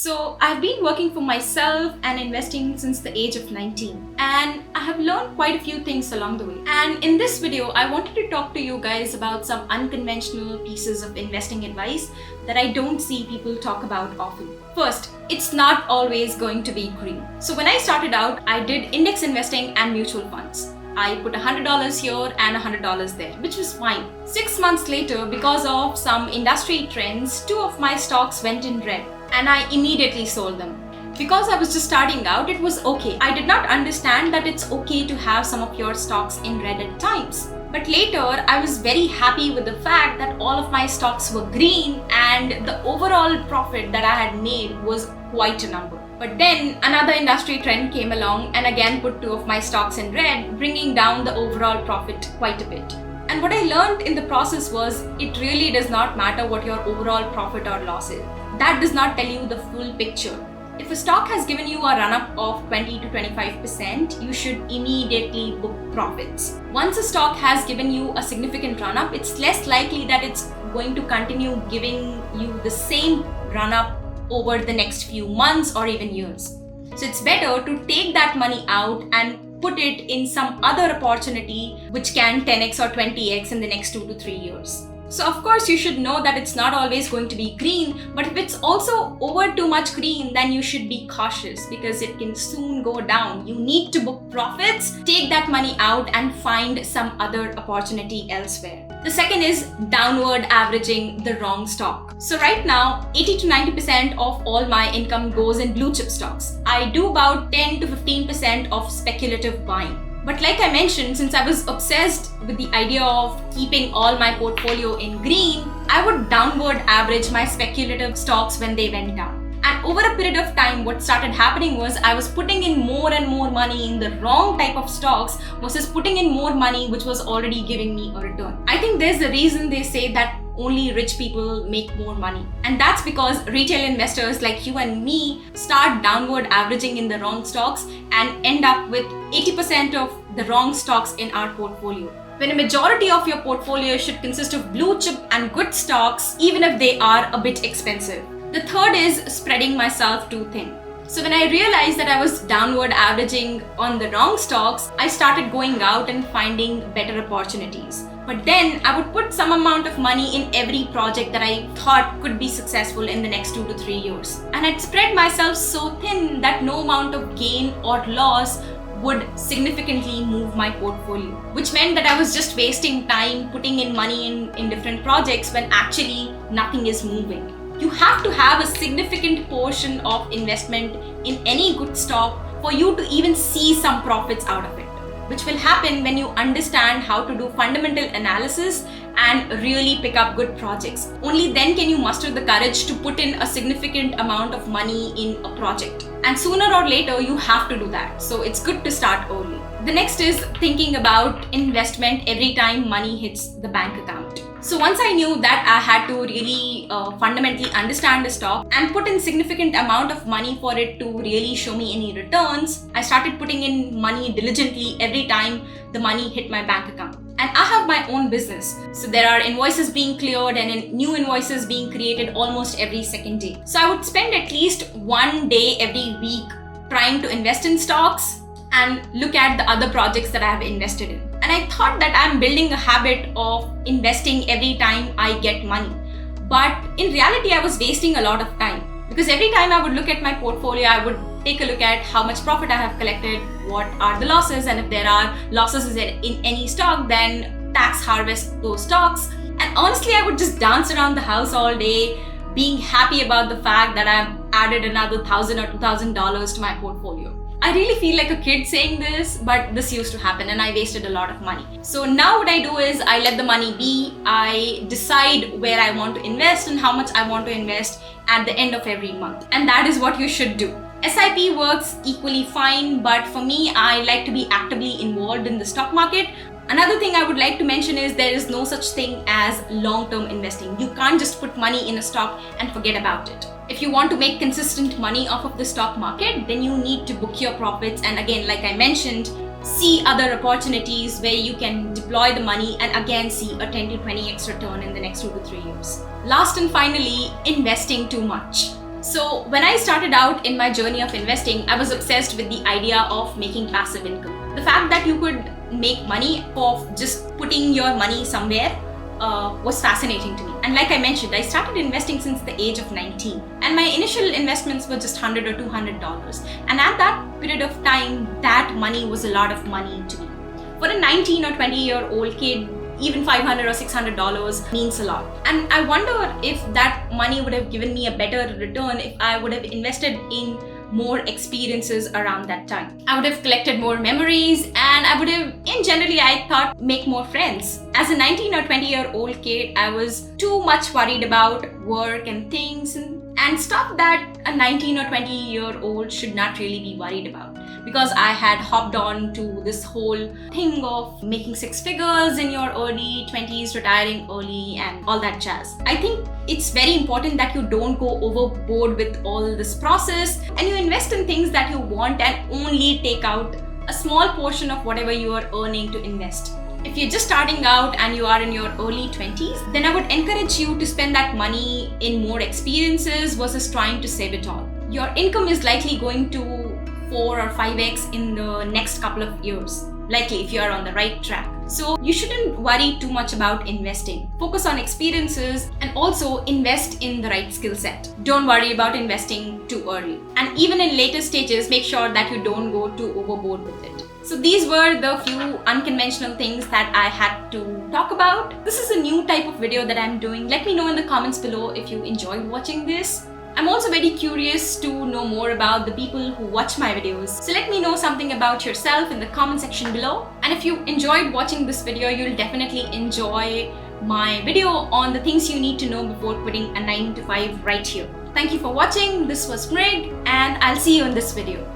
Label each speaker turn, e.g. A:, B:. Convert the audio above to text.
A: So I've been working for myself and investing since the age of 19, and I have learned quite a few things along the way. And in this video, I wanted to talk to you guys about some unconventional pieces of investing advice that I don't see people talk about often. First, it's not always going to be green. So when I started out, I did index investing and mutual funds. I put $100 here and $100 there, which was fine. 6 months later, because of some industry trends, 2 of my stocks went in red, and I immediately sold them. Because I was just starting out, it was okay. I did not understand that it's okay to have some of your stocks in red at times. But later, I was very happy with the fact that all of my stocks were green and the overall profit that I had made was quite a number. But then another industry trend came along and again put 2 of my stocks in red, bringing down the overall profit quite a bit. And what I learned in the process was it really does not matter what your overall profit or loss is. That does not tell you the full picture. If a stock has given you a run-up of 20 to 25%, you should immediately book profits. Once a stock has given you a significant run-up, it's less likely that it's going to continue giving you the same run-up over the next few months or even years. So it's better to take that money out and put it in some other opportunity which can 10x or 20x in the next 2 to 3 years. So of course you should know that it's not always going to be green, but if it's also over too much green, then you should be cautious because it can soon go down. You need to book profits, take that money out and find some other opportunity elsewhere. The second is downward averaging the wrong stock. So right now, 80 to 90% of all my income goes in blue chip stocks. I do about 10 to 15% of speculative buying. But like I mentioned, since I was obsessed with the idea of keeping all my portfolio in green, I would downward average my speculative stocks when they went down. And over a period of time, what started happening was I was putting in more and more money in the wrong type of stocks versus putting in more money which was already giving me a return. I think there's a reason they say that only rich people make more money. And that's because retail investors like you and me start downward averaging in the wrong stocks and end up with 80% of the wrong stocks in our portfolio, when a majority of your portfolio should consist of blue chip and good stocks, even if they are a bit expensive. The third is spreading myself too thin. So when I realized that I was downward averaging on the wrong stocks, I started going out and finding better opportunities. But then I would put some amount of money in every project that I thought could be successful in the next 2 to 3 years. And I'd spread myself so thin that no amount of gain or loss would significantly move my portfolio, which meant that I was just wasting time putting in money in different projects when actually nothing is moving. You have to have a significant portion of investment in any good stock for you to even see some profits out of it, which will happen when you understand how to do fundamental analysis and really pick up good projects. Only then can you muster the courage to put in a significant amount of money in a project. And sooner or later, you have to do that. So it's good to start early. The next is thinking about investment every time money hits the bank account. So once I knew that I had to really fundamentally understand the stock and put in significant amount of money for it to really show me any returns, I started putting in money diligently every time the money hit my bank account. And I have my own business. So there are invoices being cleared and new invoices being created almost every second day. So I would spend at least 1 day every week trying to invest in stocks and look at the other projects that I have invested in. And I thought that I'm building a habit of investing every time I get money. But in reality, I was wasting a lot of time because every time I would look at my portfolio, I would take a look at how much profit I have collected, what are the losses, and if there are losses in any stock, then tax harvest those stocks. And honestly, I would just dance around the house all day, being happy about the fact that I've added another $1,000 or $2,000 to my portfolio. I really feel like a kid saying this, but this used to happen and I wasted a lot of money. So now what I do is I let the money be. I decide where I want to invest and how much I want to invest at the end of every month. And that is what you should do. SIP works equally fine, but for me, I like to be actively involved in the stock market. Another thing I would like to mention is there is no such thing as long-term investing. You can't just put money in a stock and forget about it. If you want to make consistent money off of the stock market, then you need to book your profits. And again, like I mentioned, see other opportunities where you can deploy the money and again see a 10 to 20x return in the next 2 to 3 years. Last and finally, investing too much. So when I started out in my journey of investing, I was obsessed with the idea of making passive income. The fact that you could make money of just putting your money somewhere was fascinating to me. And like I mentioned, I started investing since the age of 19. And my initial investments were just $100 or $200. And at that period of time, that money was a lot of money to me. For a 19 or 20-year-old kid, even $500 or $600 means a lot. And I wonder if that money would have given me a better return if I would have invested in more experiences around that time. I would have collected more memories, and I would have, I thought, make more friends. As a 19 or 20-year-old kid, I was too much worried about work and things and stuff that a 19 or 20-year-old should not really be worried about. Because I had hopped on to this whole thing of making six figures in your early 20s, retiring early, and all that jazz. I think it's very important that you don't go overboard with all this process and you invest in things that you want and only take out a small portion of whatever you are earning to invest. If you're just starting out and you are in your early 20s, then I would encourage you to spend that money in more experiences versus trying to save it all. Your income is likely going to 4 or 5x in the next couple of years, likely if you are on the right track. So you shouldn't worry too much about investing. Focus on experiences and also invest in the right skill set. Don't worry about investing too early. And even in later stages, make sure that you don't go too overboard with it. So these were the few unconventional things that I had to talk about. This is a new type of video that I'm doing. Let me know in the comments below if you enjoyed watching this. I'm also very curious to know more about the people who watch my videos. So let me know something about yourself in the comment section below. And if you enjoyed watching this video, you'll definitely enjoy my video on the things you need to know before quitting a 9 to 5 right here. Thank you for watching. This was Greg, and I'll see you in this video.